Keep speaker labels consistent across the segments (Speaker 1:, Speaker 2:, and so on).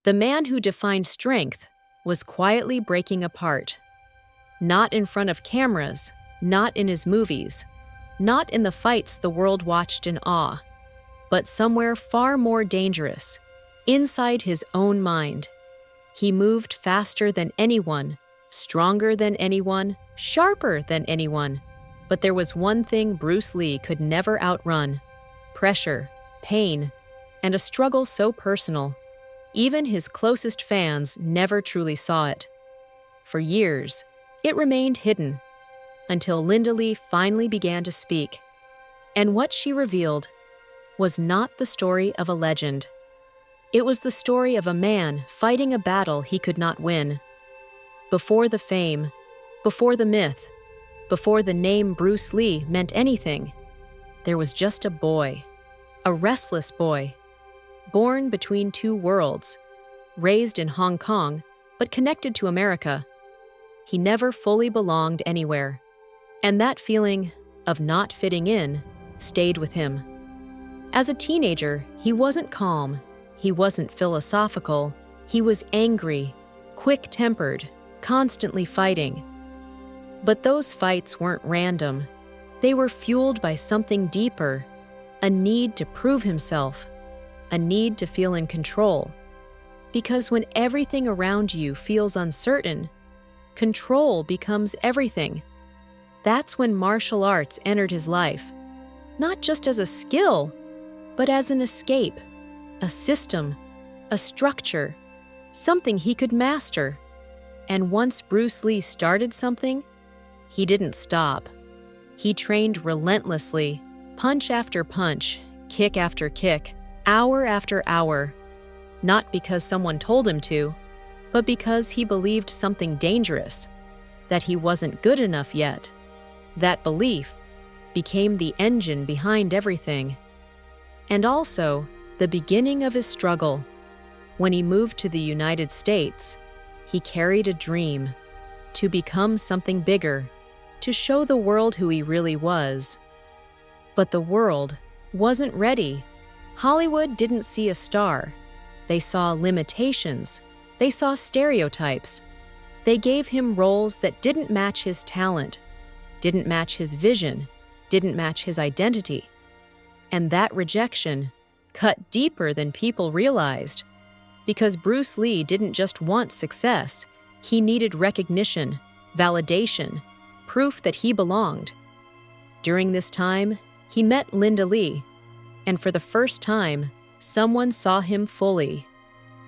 Speaker 1: The man who defined strength was quietly breaking apart. Not in front of cameras, not in his movies, not in the fights the world watched in awe, but somewhere far more dangerous, inside his own mind. He moved faster than anyone, stronger than anyone, sharper than anyone. But there was one thing Bruce Lee could never outrun: pressure, pain, and a struggle so personal. Even his closest fans never truly saw it. For years, it remained hidden, until Linda Lee finally began to speak. And what she revealed was not the story of a legend. It was the story of a man fighting a battle he could not win. Before the fame, before the myth, before the name Bruce Lee meant anything, there was just a boy, a restless boy, born between two worlds, raised in Hong Kong, but connected to America. He never fully belonged anywhere, and that feeling of not fitting in stayed with him. As a teenager, he wasn't calm, he wasn't philosophical, he was angry, quick-tempered, constantly fighting. But those fights weren't random. They were fueled by something deeper, a need to prove himself, a need to feel in control. Because when everything around you feels uncertain, control becomes everything. That's when martial arts entered his life, not just as a skill, but as an escape, a system, a structure, something he could master. And once Bruce Lee started something, he didn't stop. He trained relentlessly, punch after punch, kick after kick, hour after hour, not because someone told him to, but because he believed something dangerous, that he wasn't good enough yet. That belief became the engine behind everything. And also, the beginning of his struggle. When he moved to the United States, he carried a dream: to become something bigger, to show the world who he really was. But the world wasn't ready. Hollywood didn't see a star. They saw limitations. They saw stereotypes. They gave him roles that didn't match his talent, didn't match his vision, didn't match his identity. And that rejection cut deeper than people realized. Because Bruce Lee didn't just want success, he needed recognition, validation, proof that he belonged. During this time, he met Linda Lee, and for the first time, someone saw him fully.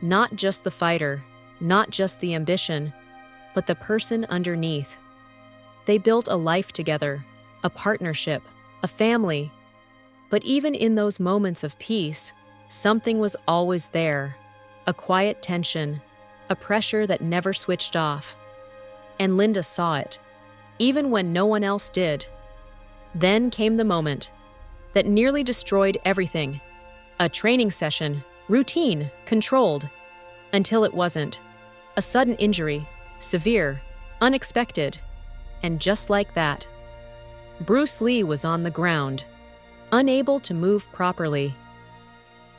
Speaker 1: Not just the fighter, not just the ambition, but the person underneath. They built a life together, a partnership, a family. But even in those moments of peace, something was always there. A quiet tension, a pressure that never switched off. And Linda saw it, even when no one else did. Then came the moment that nearly destroyed everything. A training session, routine, controlled, until it wasn't. A sudden injury, severe, unexpected. And just like that, Bruce Lee was on the ground, unable to move properly.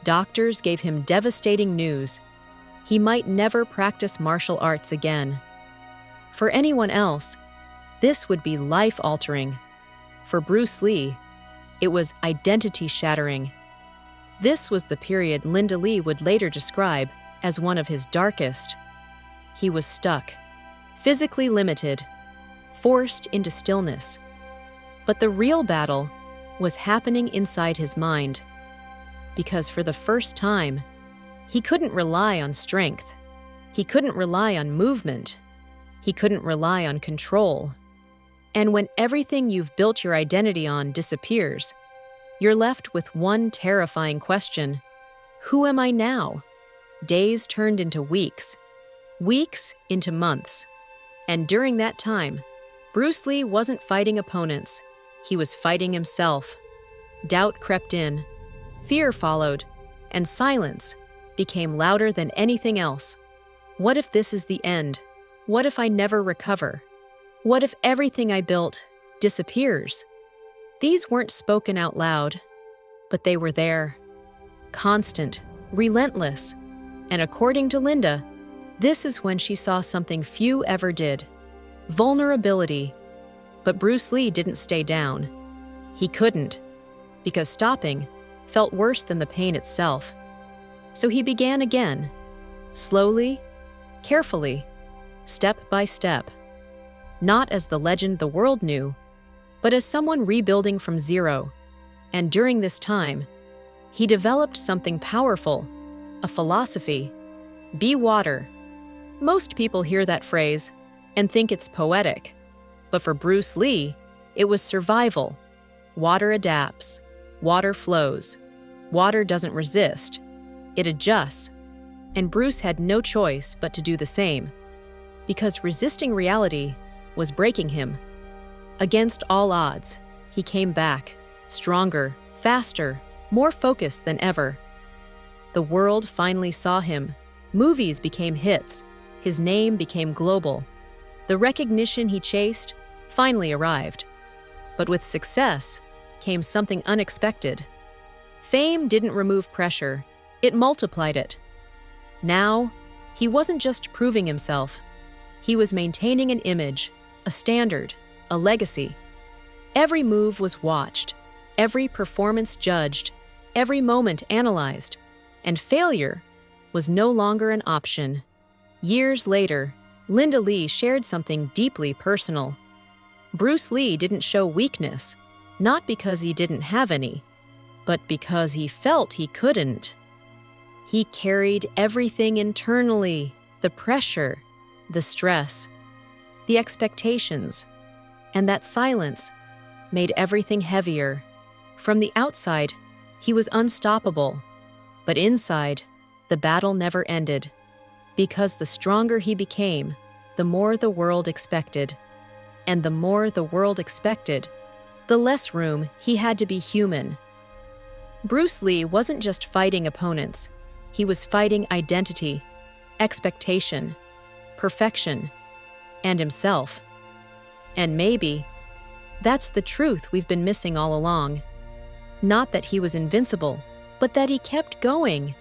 Speaker 1: Doctors gave him devastating news. He might never practice martial arts again. For anyone else, this would be life-altering. For Bruce Lee, it was identity-shattering. This was the period Linda Lee would later describe as one of his darkest. He was stuck, physically limited, forced into stillness. But the real battle was happening inside his mind. Because for the first time, he couldn't rely on strength. He couldn't rely on movement. He couldn't rely on control. And when everything you've built your identity on disappears, you're left with one terrifying question: who am I now? Days turned into weeks, weeks into months. And during that time, Bruce Lee wasn't fighting opponents. He was fighting himself. Doubt crept in. Fear followed, and silence became louder than anything else. What if this is the end? What if I never recover? What if everything I built disappears? These weren't spoken out loud, but they were there. Constant, relentless, And according to Linda, this is when she saw something few ever did: vulnerability. But Bruce Lee didn't stay down. He couldn't, because stopping felt worse than the pain itself. So he began again, slowly, carefully, step by step. Not as the legend the world knew, but as someone rebuilding from zero. And during this time, he developed something powerful, a philosophy: be water. Most people hear that phrase and think it's poetic, but for Bruce Lee, it was survival. Water adapts, water flows, water doesn't resist, it adjusts. And Bruce had no choice but to do the same, because resisting reality was breaking him. Against all odds, he came back, stronger, faster, more focused than ever. The world finally saw him. Movies became hits. His name became global. The recognition he chased finally arrived. But with success came something unexpected. Fame didn't remove pressure, it multiplied it. Now, he wasn't just proving himself. He was maintaining an image, a standard, a legacy. Every move was watched, every performance judged, every moment analyzed, and failure was no longer an option. Years later, Linda Lee shared something deeply personal. Bruce Lee didn't show weakness, not because he didn't have any, but because he felt he couldn't. He carried everything internally: the pressure, the stress, the expectations, and that silence made everything heavier. From the outside, he was unstoppable, but inside, the battle never ended, because the stronger he became, the more the world expected. And the more the world expected, the less room he had to be human. Bruce Lee wasn't just fighting opponents, he was fighting identity, expectation, perfection, and himself. And maybe that's the truth we've been missing all along. Not that he was invincible, but that he kept going,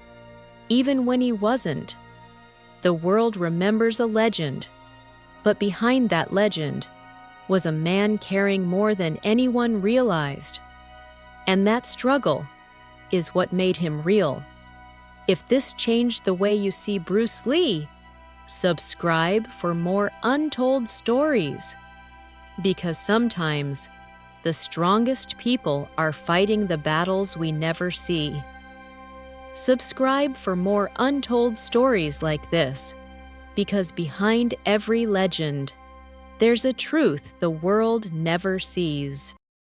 Speaker 1: even when he wasn't. The world remembers a legend, but behind that legend was a man caring more than anyone realized. And that struggle is what made him real. If this changed the way you see Bruce Lee, subscribe for more untold stories. Because sometimes the strongest people are fighting the battles we never see. Subscribe for more untold stories like this, because behind every legend, there's a truth the world never sees.